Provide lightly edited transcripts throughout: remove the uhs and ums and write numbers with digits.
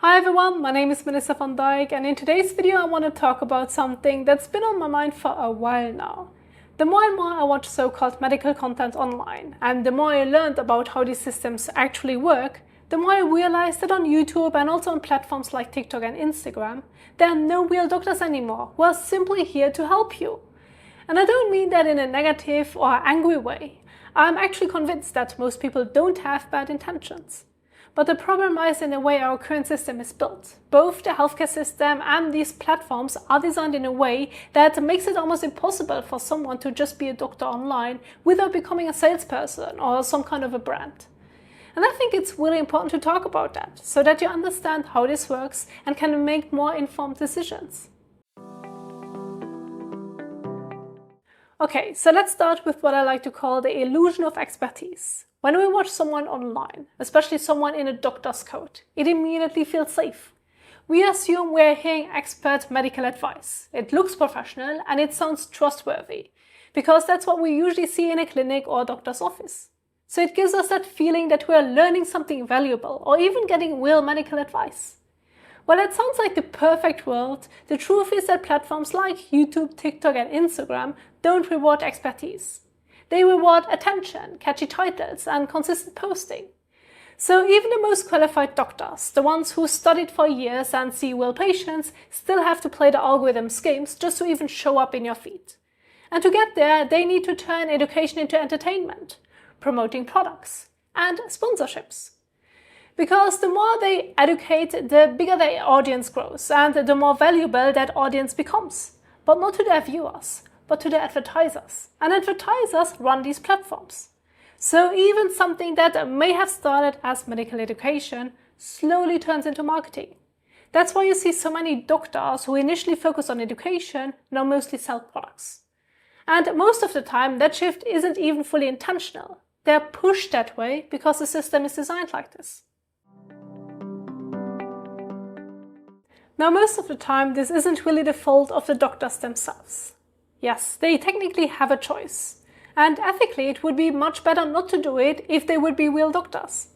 Hi everyone, my name is Melissa van Dijk, and in today's video I want to talk about something that's been on my mind for a while now. The more and more I watch so-called medical content online, and the more I learned about how these systems actually work, the more I realized that on YouTube and also on platforms like TikTok and Instagram, there are no real doctors anymore who are simply here to help you. And I don't mean that in a negative or angry way. I'm actually convinced that most people don't have bad intentions. But the problem lies in the way our current system is built. Both the healthcare system and these platforms are designed in a way that makes it almost impossible for someone to just be a doctor online without becoming a salesperson or some kind of a brand. And I think it's really important to talk about that, so that you understand how this works and can make more informed decisions. Okay, so let's start with what I like to call the illusion of expertise. When we watch someone online, especially someone in a doctor's coat, it immediately feels safe. We assume we're hearing expert medical advice. It looks professional and it sounds trustworthy, because that's what we usually see in a clinic or a doctor's office. So it gives us that feeling that we're learning something valuable or even getting real medical advice. While it sounds like the perfect world, the truth is that platforms like YouTube, TikTok and Instagram don't reward expertise. They reward attention, catchy titles and consistent posting. So even the most qualified doctors, the ones who studied for years and see real patients, still have to play the algorithm's games just to even show up in your feed. And to get there, they need to turn education into entertainment, promoting products and sponsorships. Because the more they educate, the bigger their audience grows and the more valuable that audience becomes. But not to their viewers, but to the advertisers. And advertisers run these platforms. So even something that may have started as medical education slowly turns into marketing. That's why you see so many doctors who initially focus on education now mostly sell products. And most of the time that shift isn't even fully intentional. They're pushed that way because the system is designed like this. Now most of the time this isn't really the fault of the doctors themselves. Yes, they technically have a choice, and ethically it would be much better not to do it if they would be real doctors.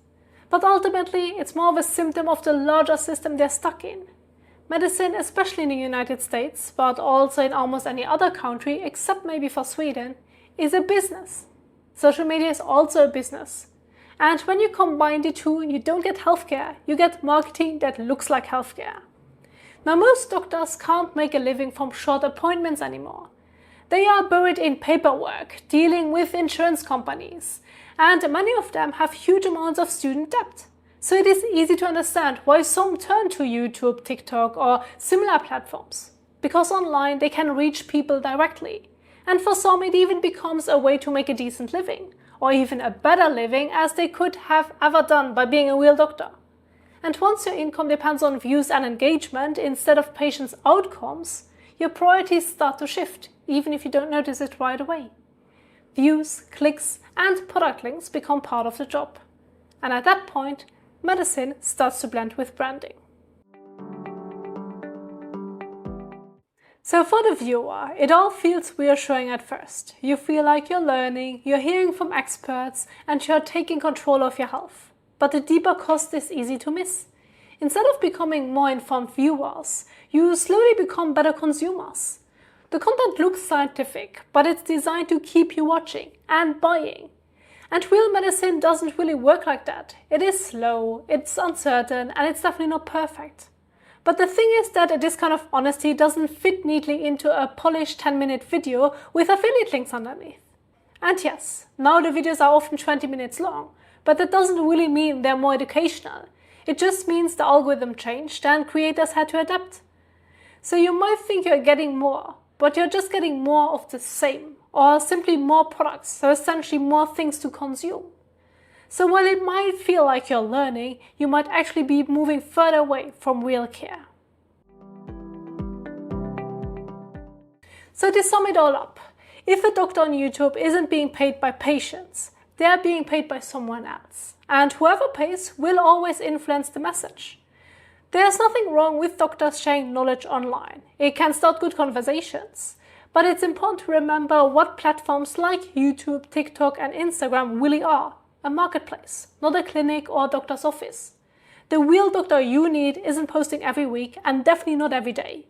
But ultimately it's more of a symptom of the larger system they're stuck in. Medicine, especially in the United States, but also in almost any other country except maybe for Sweden, is a business. Social media is also a business. And when you combine the two, you don't get healthcare, you get marketing that looks like healthcare. Now most doctors can't make a living from short appointments anymore. They are buried in paperwork, dealing with insurance companies, and many of them have huge amounts of student debt. So it is easy to understand why some turn to YouTube, TikTok or similar platforms. Because online they can reach people directly. And for some it even becomes a way to make a decent living, or even a better living as they could have ever done by being a real doctor. And once your income depends on views and engagement instead of patients' outcomes, your priorities start to shift, even if you don't notice it right away. Views, clicks, and product links become part of the job. And at that point, medicine starts to blend with branding. So for the viewer, it all feels reassuring at first. You feel like you're learning, you're hearing from experts, and you're taking control of your health. But the deeper cost is easy to miss. Instead of becoming more informed viewers, you slowly become better consumers. The content looks scientific, but it's designed to keep you watching and buying. And real medicine doesn't really work like that. It is slow, it's uncertain, and it's definitely not perfect. But the thing is that this kind of honesty doesn't fit neatly into a polished 10-minute video with affiliate links underneath. And yes, now the videos are often 20 minutes long, but that doesn't really mean they're more educational. It just means the algorithm changed and creators had to adapt. So you might think you're getting more, but you're just getting more of the same, or simply more products, so essentially more things to consume. So while it might feel like you're learning, you might actually be moving further away from real care. So to sum it all up, if a doctor on YouTube isn't being paid by patients, they are being paid by someone else. And whoever pays will always influence the message. There's nothing wrong with doctors sharing knowledge online. It can start good conversations. But it's important to remember what platforms like YouTube, TikTok and Instagram really are. A marketplace, not a clinic or a doctor's office. The real doctor you need isn't posting every week and definitely not every day.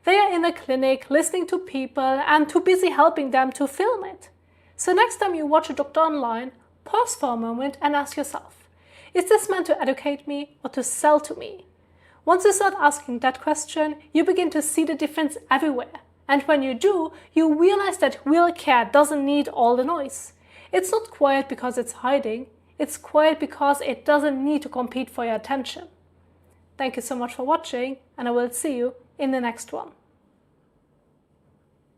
They are in a clinic listening to people and too busy helping them to film it. So next time you watch a doctor online, pause for a moment and ask yourself, is this meant to educate me or to sell to me? Once you start asking that question, you begin to see the difference everywhere. And when you do, you realize that real care doesn't need all the noise. It's not quiet because it's hiding. It's quiet because it doesn't need to compete for your attention. Thank you so much for watching, and I will see you in the next one.